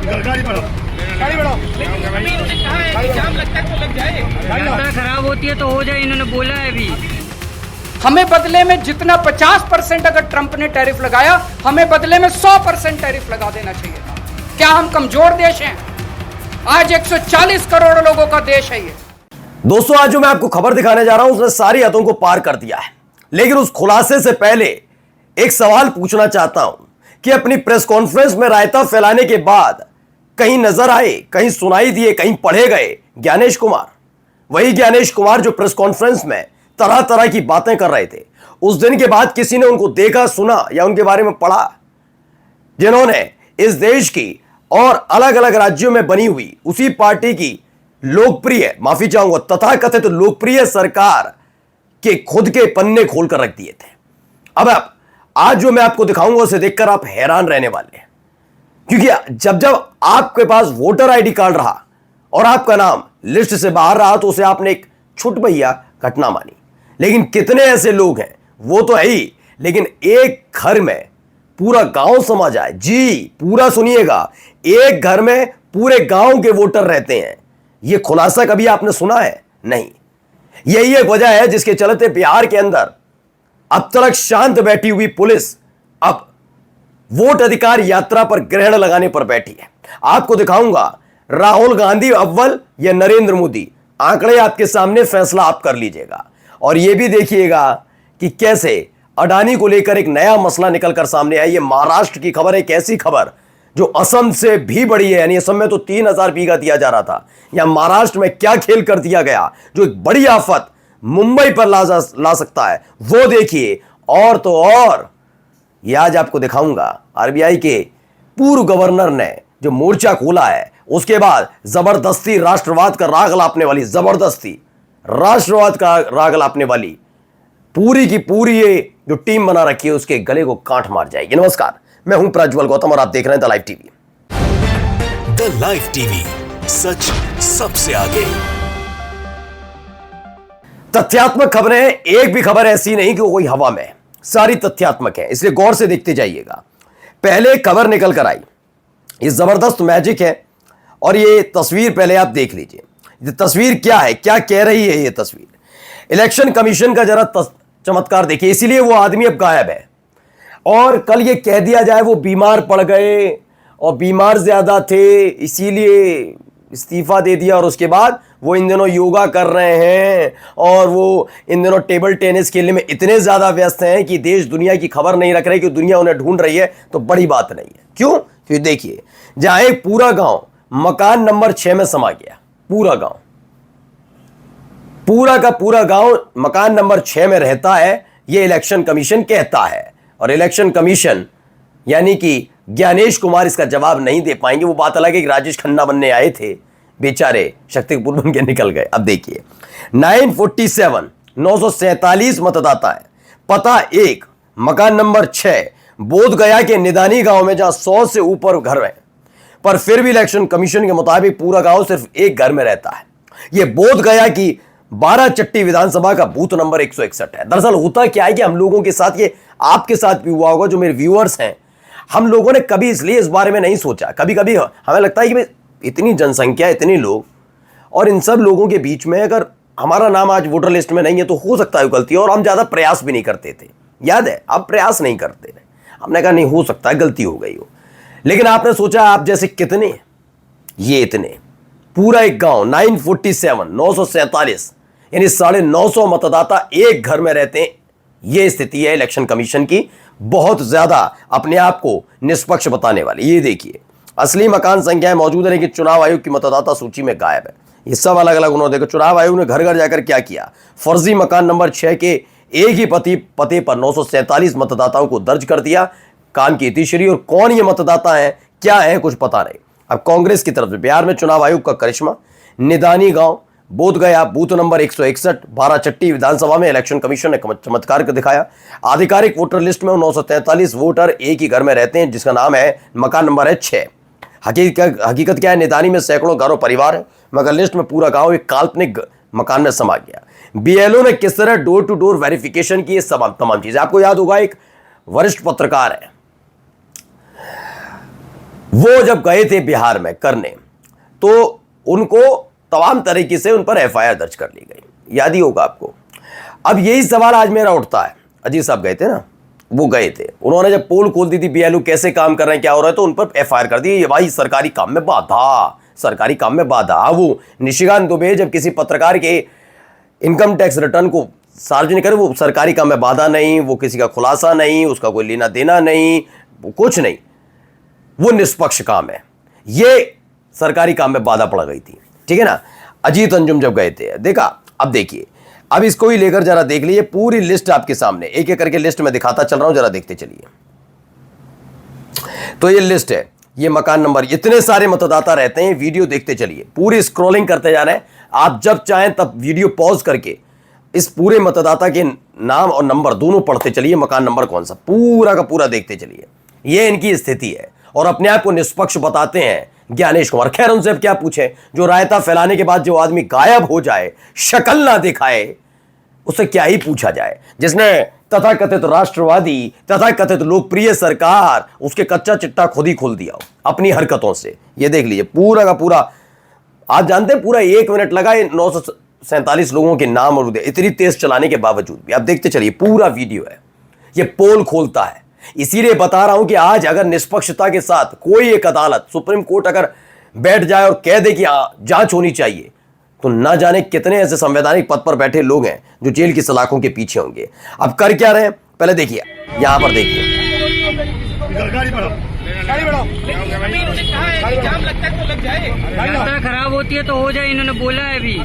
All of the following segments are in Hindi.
गाड़ी बढ़ाओ, गाड़ी बढ़ाओ। अभी इन्होंने कहा है कि जाम लगता है तो लग जाए, रास्ता खराब होती है तो हो जाए, इन्होंने बोला है अभी। हमें बदले में जितना 50% अगर ट्रंप ने टैरिफ लगाया, हमें बदले में 100% टैरिफ लगा देना चाहिए था। क्या हम कमजोर देश हैं? आज 140 करोड़ लोगों का देश है ये। दोस्तों, आज जो मैं आपको खबर दिखाने जा रहा हूं उसने सारी हदों को पार कर दिया है। लेकिन उस खुलासे से पहले एक सवाल पूछना चाहता हूं कि अपनी प्रेस कॉन्फ्रेंस में रायता फैलाने के बाद कहीं नजर आए, कहीं सुनाई दिए, कहीं पढ़े गए ज्ञानेश कुमार। वही ज्ञानेश कुमार जो प्रेस कॉन्फ्रेंस में तरह तरह की बातें कर रहे थे। उस दिन के बाद किसी ने उनको देखा, सुना या उनके बारे में पढ़ा, जिन्होंने इस देश की और अलग अलग राज्यों में बनी हुई उसी पार्टी की लोकप्रिय, माफी चाहूंगा, तथाकथित लोकप्रिय सरकार के खुद के पन्ने खोलकर रख दिए थे। अब आज जो मैं आपको दिखाऊंगा उसे देखकर आप हैरान रहने वाले हैं, क्योंकि जब जब आपके पास वोटर आईडी कार्ड रहा और आपका नाम लिस्ट से बाहर रहा तो उसे आपने एक छुट भैया घटना मानी। लेकिन कितने ऐसे लोग हैं, वो तो है ही, लेकिन एक घर में पूरा गांव समा जाए। जी पूरा सुनिएगा, एक घर में पूरे गांव के वोटर रहते हैं। यह खुलासा कभी आपने सुना है? नहीं। यही एक वजह है जिसके चलते बिहार के अंदर अब तक शांत बैठी हुई पुलिस अब वोट अधिकार यात्रा पर ग्रहण लगाने पर बैठी है। आपको दिखाऊंगा राहुल गांधी अव्वल या नरेंद्र मोदी, आंकड़े आपके सामने, फैसला आप कर लीजिएगा। और यह भी देखिएगा कि कैसे अडानी को लेकर एक नया मसला निकलकर सामने आया। यह महाराष्ट्र की खबर है, एक ऐसी खबर जो असम से भी बड़ी है। यानी असम में तो 3000 बीघा दिया जा रहा था, या महाराष्ट्र में क्या खेल कर दिया गया जो एक बड़ी आफत मुंबई पर ला सकता है, वो देखिए। और तो और ये आज आपको दिखाऊंगा आरबीआई के पूर्व गवर्नर ने जो मोर्चा खोला है, उसके बाद जबरदस्ती राष्ट्रवाद का राग लापने वाली, जबरदस्ती राष्ट्रवाद का राग लापने वाली पूरी की पूरी ये जो टीम बना रखी है उसके गले को काट मार जाएगी। नमस्कार, मैं हूं प्रज्वल गौतम और आप देख रहे हैं the live TV. The live TV, सच सबसे आगे। तथ्यात्मक खबरें, एक भी खबर ऐसी नहीं कि कोई हवा में, सारी तथ्यात्मक है, इसलिए गौर से देखते जाइएगा। पहले खबर निकल कर आई, ये जबरदस्त मैजिक है। और ये तस्वीर पहले आप देख लीजिए। ये तस्वीर क्या है, क्या कह रही है ये तस्वीर? इलेक्शन कमीशन का जरा चमत्कार देखिए। इसीलिए वो आदमी अब गायब है। और कल ये कह दिया जाए वो बीमार पड़ गए और बीमार ज्यादा थे इसीलिए इस्तीफा दे दिया, और उसके बाद वो इन दिनों योगा कर रहे हैं और वो इन दिनों टेबल टेनिस खेलने में इतने ज्यादा व्यस्त हैं कि देश दुनिया की खबर नहीं रख रहे, कि दुनिया उन्हें ढूंढ रही है, तो बड़ी बात नहीं है। क्यों? क्योंकि देखिए, जहां एक पूरा गांव मकान नंबर 6 में समा गया, पूरा गांव, पूरा का पूरा गांव मकान नंबर 6 में रहता है, यह इलेक्शन कमीशन कहता है। और इलेक्शन कमीशन यानी कि ज्ञानेश कुमार इसका जवाब नहीं दे पाएंगे। वो बात अलग है कि राजेश खन्ना बनने आए थे, बेचारे शक्ति कपूर बन के निकल गए। अब देखिए 947 मतदाता है, पता 1, मकान नंबर 6, बोध गया के निदानी गांव में, जहां 100 से ऊपर घर है, पर फिर भी इलेक्शन कमीशन के मुताबिक पूरा गांव सिर्फ एक घर में रहता है। यह बोध गया की 12 चट्टी विधानसभा का बूथ नंबर 161 है। दरअसल होता क्या है कि हम लोगों के साथ, ये आपके साथ भी हुआ होगा जो मेरे व्यूअर्स हैं, हम लोगों ने कभी इसलिए इस बारे में नहीं सोचा। कभी कभी हमें लगता है कि इतनी जनसंख्या, इतने लोग, और इन सब लोगों के बीच में अगर हमारा नाम आज वोटर लिस्ट में नहीं है तो हो सकता है गलती, और हम ज्यादा प्रयास भी नहीं करते थे। याद है, अब प्रयास नहीं करते थे। हमने कहा नहीं, हो सकता है गलती हो गई हो। लेकिन आपने सोचा आप जैसे कितने, ये इतने, पूरा एक गांव 947 यानी 950 मतदाता एक घर में रहते हैं। यह स्थिति है इलेक्शन कमीशन की, बहुत ज्यादा अपने आप को निष्पक्ष बताने वाली। ये देखिए, असली मकान संख्याएं मौजूद है लेकिन चुनाव आयोग की मतदाता सूची में गायब है। ये सब अलग अलग उन्होंने देखा। चुनाव आयोग ने घर घर जाकर क्या किया, फर्जी मकान नंबर 6 के एक ही पते पर 947 मतदाताओं को दर्ज कर दिया। काम की इतिश्री, और कौन ये मतदाता है, क्या है, कुछ पता नहीं। अब कांग्रेस की तरफ से बिहार में चुनाव आयोग का करिश्मा, निदानी गांव, बोध गया, बूथ नंबर 161, 12 चट्टी विधानसभा में इलेक्शन कमीशन ने चमत्कार कर दिखाया। आधिकारिक वोटर लिस्ट में 943 वोटर एक ही घर में रहते हैं, जिसका नाम है, मकान नंबर है 6। हकीकत क्या है, निदानी में सैकड़ों घरों परिवार है, मगर लिस्ट में पूरा गांव एक काल्पनिक मकान में समा गया। बीएलओ ने किस तरह डोर टू डोर वेरिफिकेशन की, तमाम चीजें आपको याद होगा। एक वरिष्ठ पत्रकार है, वो जब गए थे बिहार में करने, तो उनको तमाम तरीके से उन पर एफआईआर दर्ज कर ली गई, याद ही होगा आपको। अब यही सवाल आज मेरा उठता है, अजीत साहब गए थे ना, वो गए थे, उन्होंने जब पोल खोल दी थी बीएलओ कैसे काम कर रहे हैं क्या हो रहा है, तो उन पर एफआईआर कर दी, ये भाई सरकारी काम में बाधा, सरकारी काम में बाधा। वो निशिकांत दुबे जब किसी पत्रकार के इनकम टैक्स रिटर्न को सार्वजनिक करे, वो सरकारी काम में बाधा नहीं, वो किसी का खुलासा नहीं, उसका कोई लेना देना नहीं, वो कुछ नहीं, वो निष्पक्ष काम है, ये सरकारी काम में बाधा पड़ गई थी, ठीक है ना। अजीत अंजुम जब गए थे, देखा, अब देखिए, अब इसको ही लेकर जरा देख लीजिए, पूरी लिस्ट आपके सामने, एक एक करके लिस्ट में दिखाता चल रहा हूं, जरा देखते चलिए। तो ये लिस्ट है, ये मकान नंबर, इतने सारे मतदाता रहते हैं, वीडियो देखते चलिए, पूरी स्क्रॉलिंग करते जा रहे हैं। आप जब चाहें तब वीडियो पॉज करके इस पूरे मतदाता के नाम और नंबर दोनों पढ़ते चलिए, मकान नंबर कौन सा, पूरा का पूरा देखते चलिए। ये इनकी स्थिति है, और अपने आप को निष्पक्ष बताते हैं ज्ञानेश कुमार। खैर, उनसे अब क्या पूछें, जो रायता फैलाने के बाद जो आदमी गायब हो जाए, शक्ल ना दिखाए, उससे क्या ही पूछा जाए, जिसने तथाकथित राष्ट्रवादी, तथाकथित लोकप्रिय सरकार, उसके कच्चा चिट्टा खुद ही खोल दिया अपनी हरकतों से। ये देख लीजिए पूरा का पूरा, आप जानते हैं पूरा 1 मिनट लगा 947 लोगों के नाम और इतनी तेज चलाने के बावजूद भी। आप देखते चलिए, पूरा वीडियो है, ये पोल खोलता है। इसीलिए बता रहा हूं कि आज अगर निष्पक्षता के साथ कोई एक अदालत, सुप्रीम कोर्ट अगर बैठ जाए और कह दे कि जांच होनी चाहिए, तो ना जाने कितने ऐसे संवैधानिक पद पर बैठे लोग हैं जो जेल की सलाखों के पीछे होंगे। अब कर क्या रहे हैं, पहले देखिए, यहां पर देखिए, गाड़ी बढ़ाओ, गाड़ी बढ़ाओ। जाम लगता है तो लग जाए, रास्ता खराब होती है तो हो जाए, इन्होंने बोला है अभी,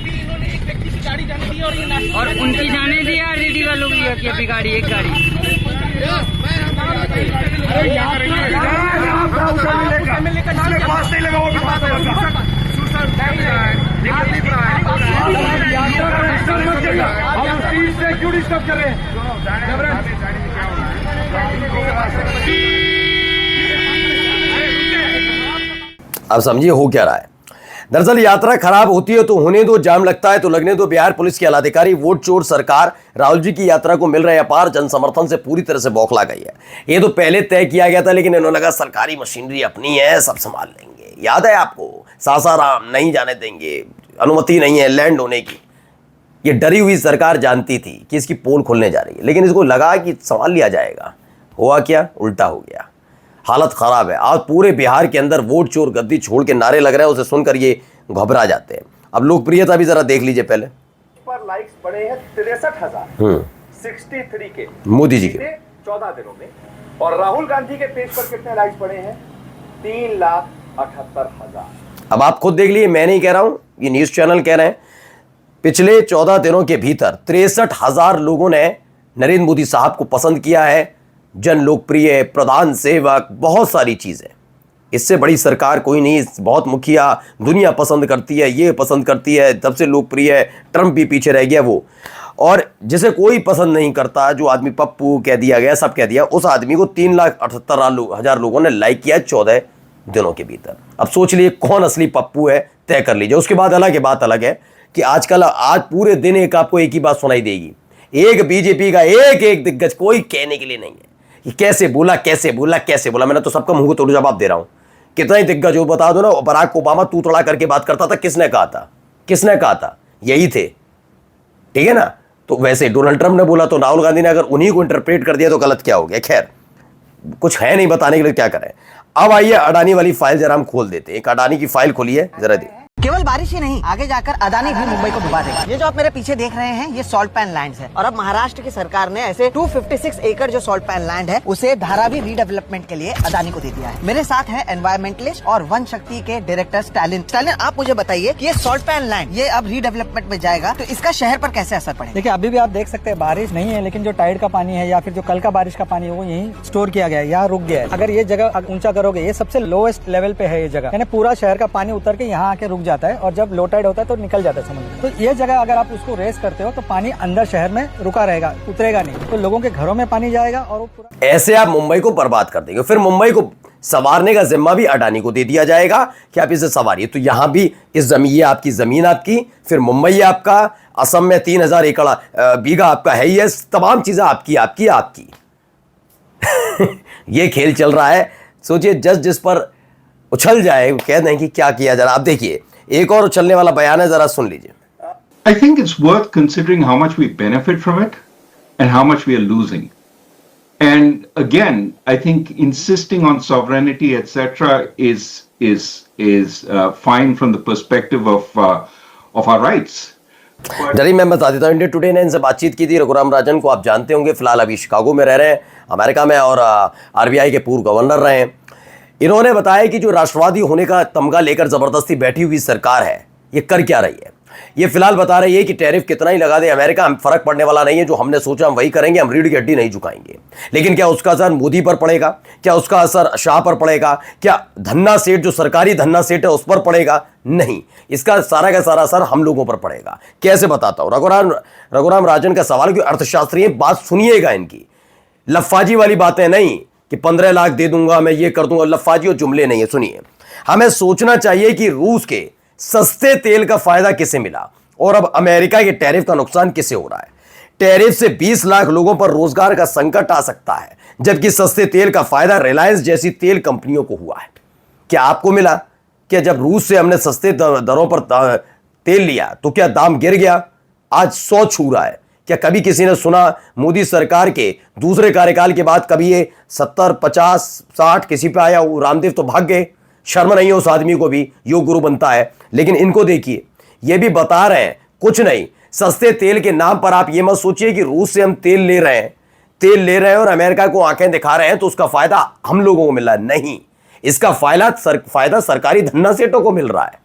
और उनकी जाने दी यार, रेडी वालों की अभी गाड़ी, एक गाड़ी क्यों डिस्टर्ब कर रहे हैं। अब समझिए हो क्या रहा है। दरअसल यात्रा खराब होती है तो होने दो, जाम लगता है तो लगने दो। बिहार पुलिस की आलाधिकारी वोट चोर सरकार राहुल जी की यात्रा को मिल रहे अपार जन समर्थन से पूरी तरह से बौखला गई है। ये तो पहले तय किया गया था, लेकिन इन्होंने कहा सरकारी मशीनरी अपनी है, सब संभाल लेंगे। याद है आपको, सासाराम नहीं जाने देंगे, अनुमति नहीं है लैंड होने की। ये डरी हुई सरकार जानती थी कि इसकी पोल खुलने जा रही है, लेकिन इसको लगा कि संभाल लिया जाएगा। हुआ क्या, उल्टा हो गया, हालत खराब है। आज पूरे बिहार के अंदर वोट चोर गद्दी छोड़ के नारे लग रहे हैं, उसे सुनकर ये घबरा जाते हैं। अब लोकप्रियता भी जरा देख लीजिए पहले। पर लाइक्स बढ़े हैं 63,000 63 के मोदी जी के 14 दिनों में। और राहुल गांधी के पेज पर कितने लाइक्स बढ़े हैं, 3,78,000। अब आप खुद देख लीजिए, मैं नहीं कह रहा हूं, ये न्यूज चैनल कह रहे हैं। पिछले 14 दिनों के भीतर 63,000 लोगों ने नरेंद्र मोदी साहब को पसंद किया है। जन लोकप्रिय, प्रधान सेवक, बहुत सारी चीजें। इससे बड़ी सरकार कोई नहीं। बहुत मुखिया, दुनिया पसंद करती है, ये पसंद करती है, तब से लोकप्रिय है। ट्रंप भी पीछे रह गया वो। और जिसे कोई पसंद नहीं करता, जो आदमी पप्पू कह दिया गया, सब कह दिया, उस आदमी को 3,78,000 लोगों ने लाइक किया 14 दिनों के भीतर। अब सोच लिए कौन असली पप्पू है, तय कर लीजिए। उसके बाद अलग है, बात अलग है कि आजकल आज पूरे दिन एक आपको एक ही बात सुनाई देगी, एक बीजेपी का एक दिग्गज कोई कहने के लिए नहीं है कि कैसे बोला कैसे बोला कैसे बोला। मैंने तो सबका मुंह को तोड़ जवाब दे रहा हूं। कितना ही दिग्गज हो बता दो ना, बराक ओबामा तू तोड़ा करके बात करता था, किसने कहा था, किसने कहा था, यही थे, ठीक है ना। तो वैसे डोनाल्ड ट्रंप ने बोला, तो राहुल गांधी ने अगर उन्हीं को इंटरप्रेट कर दिया तो गलत क्या हो गया। खैर, कुछ है नहीं बताने के लिए, क्या करें। अब आइए अडानी वाली फाइल जरा हम खोल देते हैं। एक अडानी की फाइल खोली है, जरा देखिए। केवल बारिश ही नहीं, आगे जाकर अदानी भी मुंबई को डुबा देगा। ये जो आप मेरे पीछे देख रहे हैं, ये सॉल्ट पैन लैंड है। और अब महाराष्ट्र की सरकार ने ऐसे 256 एकड़ जो सॉल्ट पैन लैंड है, उसे धारावी रीडेवलपमेंट के लिए अदानी को दे दिया है। मेरे साथ है एनवायरमेंटलिस्ट और वन शक्ति के डायरेक्टर स्टालिन। स्टालिन, आप मुझे बताइए कि ये सॉल्ट पैन लैंड ये अब रीडेवलपमेंट में जाएगा तो इसका शहर पर कैसे असर पड़ेगा? देखिए, अभी भी आप देख सकते हैं बारिश नहीं है, लेकिन जो टाइड का पानी है या फिर जो कल का बारिश का पानी है वो यहीं स्टोर किया गया है, यहाँ रुक गया है। अगर ये जगह ऊंचा करोगे, ये सबसे लोएस्ट लेवल पे है ये जगह, यानी पूरा शहर का पानी उतर के यहाँ आके रुक जाता है, और जब लो टाइड होता है तो निकल जाता है समुद्र। तो ये जगह अगर आप उसको रेस करते हो तो पानी अंदर शहर में रुका रहेगा, उतरेगा नहीं, तो लोगों के घरों में पानी जाएगा और वो पूरा। ऐसे आप मुंबई को बर्बाद कर देंगे। फिर मुंबई को संवारने का जिम्मा भी अडानी को दे दिया जाएगा कि आप इसे संवारिए। तो यहां भी इस जमीन, ये आपकी जमीन आपकी, फिर मुंबई आपका, असम में 3,000 एकड़ बीघा आपका है, ये तमाम चीजें आपकी आपकी आपकी। ये खेल चल रहा है। सोचिए, जस्ट जिस पर उछल जाए, कह दें कि क्या किया जा रहा। आप देखिए एक और उछलने वाला बयान है, जरा सुन लीजिए। I think it's worth considering how much we benefit from it and how much we are losing. And again, I think insisting on sovereignty, etc., is fine from the perspective of our rights. जरी मैं बता देता हूँ, इंडिया टुडे ने इनसे बातचीत की थी। रघुराम राजन को आप जानते होंगे, फिलहाल अभी शिकागो में रह रहे हैं, अमेरिका में, और आरबीआई के पूर्व गवर्नर रहे हैं। इन्होंने बताया कि जो राष्ट्रवादी होने का तमगा लेकर जबरदस्ती बैठी हुई सरकार है, ये कर क्या रही है। ये फिलहाल बता रही है कि टैरिफ कितना ही लगा दे अमेरिका, हम फर्क पड़ने वाला नहीं है, जो हमने सोचा हम वही करेंगे, हम रीढ़ की हड्डी नहीं झुकाएंगे। लेकिन क्या उसका असर मोदी पर पड़ेगा? क्या उसका असर शाह पर पड़ेगा? क्या धन्ना सेठ, जो सरकारी धन्ना सेठ है, उस पर पड़ेगा? नहीं, इसका सारा का सारा असर हम लोगों पर पड़ेगा। कैसे बताता हूं। रघुराम राजन का सवाल, कि अर्थशास्त्री बात सुनिएगा इनकी, लफाजी वाली बातें नहीं कि 15 लाख दे दूंगा, मैं ये कर दूंगा, लफाजी और जुमले नहीं है। सुनिए, हमें सोचना चाहिए कि रूस के सस्ते तेल का फायदा किसे मिला और अब अमेरिका के टैरिफ का नुकसान किसे हो रहा है। टैरिफ से 20 लाख लोगों पर रोजगार का संकट आ सकता है, जबकि सस्ते तेल का फायदा रिलायंस जैसी तेल कंपनियों को हुआ है। क्या आपको मिला? क्या जब रूस से हमने सस्ते दरों पर तेल लिया तो क्या दाम गिर गया? आज 100 छू रहा है। क्या कभी किसी ने सुना मोदी सरकार के दूसरे कार्यकाल के बाद कभी ये 70, 50, 60 किसी पे आया? रामदेव तो भाग गए। शर्म नहीं है उस आदमी को भी, योग गुरु बनता है। लेकिन इनको देखिए, ये भी बता रहे हैं कुछ नहीं, सस्ते तेल के नाम पर आप ये मत सोचिए कि रूस से हम तेल ले रहे हैं और अमेरिका को आंखें दिखा रहे हैं तो उसका फायदा हम लोगों को मिल रहा है। नहीं, इसका फायदा सरकारी धन्ना सेठों को मिल रहा है,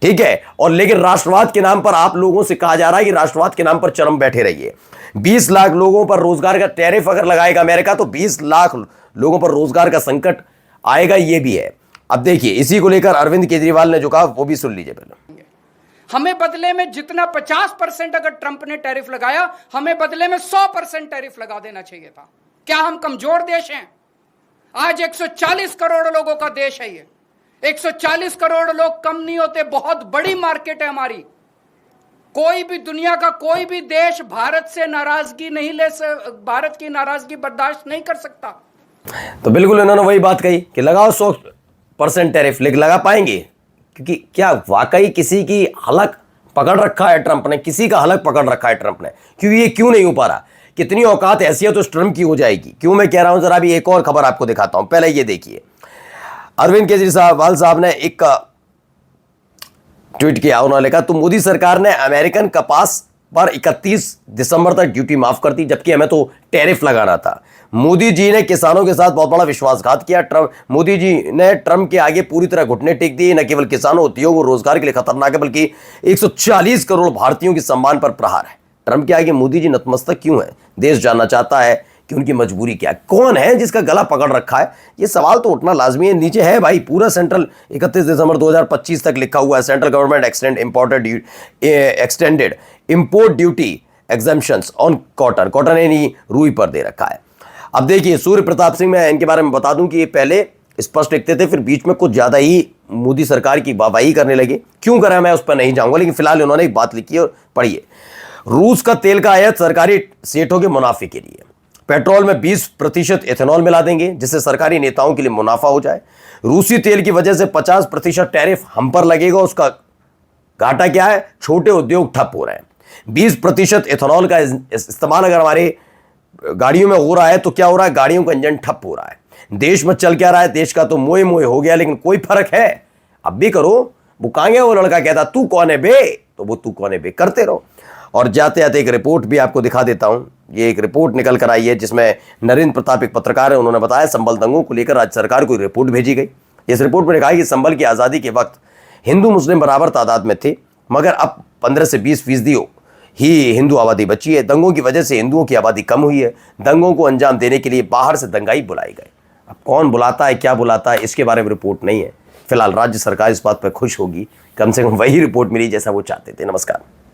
ठीक है। और लेकिन राष्ट्रवाद के नाम पर आप लोगों से कहा जा रहा है कि राष्ट्रवाद के नाम पर चरम बैठे रहिए। 20 लाख लोगों पर रोजगार का टैरिफ अगर लगाएगा अमेरिका तो 20 लाख लोगों पर रोजगार का संकट आएगा, ये भी है। अब देखिए, इसी को लेकर अरविंद केजरीवाल ने जो कहा वो भी सुन लीजिए पहले। हमें बदले में जितना 50% अगर ट्रंप ने टैरिफ लगाया, हमें बदले में 100% टैरिफ लगा देना चाहिए था। क्या हम कमजोर देश हैं? आज 140 करोड़ लोगों का देश है ये। 140 करोड़ लोग कम नहीं होते, बहुत बड़ी मार्केट है हमारी। कोई भी दुनिया का कोई भी देश भारत से नाराजगी नहीं भारत की नाराजगी बर्दाश्त नहीं कर सकता। तो बिल्कुल इन्होंने वही बात कही कि लगाओ 100% टैरिफ, लेकिन लगा पाएंगे? क्योंकि क्या वाकई किसी की हलक पकड़ रखा है ट्रंप ने? किसी का हलक पकड़ रखा है ट्रंप ने? क्योंकि ये क्यों नहीं हो पा रहा? कितनी औकात हैसियत उस ट्रंप की हो जाएगी? क्यों मैं कह रहा हूं, जरा अभी एक और खबर आपको दिखाता हूं। पहले ये देखिए, अरविंद केजरीवाल साहब ने एक ट्वीट किया। उन्होंने कहा, तो मोदी सरकार ने अमेरिकन कपास पर 31 दिसंबर तक ड्यूटी माफ कर दी, जबकि हमें तो टैरिफ लगाना था। मोदी जी ने किसानों के साथ बहुत बड़ा विश्वासघात किया। मोदी जी ने ट्रंप के आगे पूरी तरह घुटने टेक दिए। न केवल किसानों, उद्योग और रोजगार के लिए खतरनाक है, बल्कि 140 करोड़ भारतीयों के सम्मान पर प्रहार है। ट्रंप के आगे मोदी जी नतमस्तक क्यों है? देश जानना चाहता है कि उनकी मजबूरी क्या है। कौन है जिसका गला पकड़ रखा है? ये सवाल तो उठना लाजमी है। नीचे है भाई पूरा सेंट्रल 31 दिसंबर 2025 तक लिखा हुआ है, central government extended import duty exemptions on cotton यानी रुई पर दे रखा है। अब देखिए, सूर्य प्रताप सिंह, मैं इनके बारे में बता दूं कि ये पहले स्पष्ट लिखते थे, फिर बीच में कुछ ज्यादा ही मोदी सरकार की वाहवाही करने लगे। क्यों करा मैं उस पर नहीं जाऊंगा, लेकिन फिलहाल उन्होंने एक बात लिखी है और पढ़िए। रूस का तेल का आयात सरकारी सेठों के मुनाफे के लिए। पेट्रोल में 20% एथेनॉल मिला देंगे, जिससे सरकारी नेताओं के लिए मुनाफा हो जाए। रूसी तेल की वजह से 50% टैरिफ हम पर लगेगा। उसका घाटा क्या है? छोटे उद्योग ठप हो रहे हैं। 20% एथेनॉल का इस्तेमाल अगर हमारे गाड़ियों में हो रहा है तो क्या हो रहा है? गाड़ियों का इंजन ठप हो रहा है। देश में चल क्या रहा है? देश का तो मोए मोए हो गया, लेकिन कोई फर्क है? अब भी करो। वो कहां गया वो लड़का, कहता तू कौन है बे, तो वो तू कौन है बे करते रहो। और जाते जाते एक रिपोर्ट भी आपको दिखा देता हूं। ये एक रिपोर्ट निकल कर आई है जिसमें नरेंद्र प्रताप एक पत्रकार है, उन्होंने बताया संभल दंगों को लेकर राज्य सरकार को रिपोर्ट भेजी गई। इस रिपोर्ट में लिखा है कि संभल की आज़ादी के वक्त हिंदू मुस्लिम बराबर तादाद में थे, मगर अब 15 से 20% ही हिंदू आबादी बची है। दंगों की वजह से हिंदुओं की आबादी कम हुई है। दंगों को अंजाम देने के लिए बाहर से दंगाई बुलाए गए। अब कौन बुलाता है, क्या बुलाता है, इसके बारे में रिपोर्ट नहीं है। फिलहाल राज्य सरकार इस बात पर खुश होगी, कम से कम वही रिपोर्ट मिली जैसा वो चाहते थे। नमस्कार।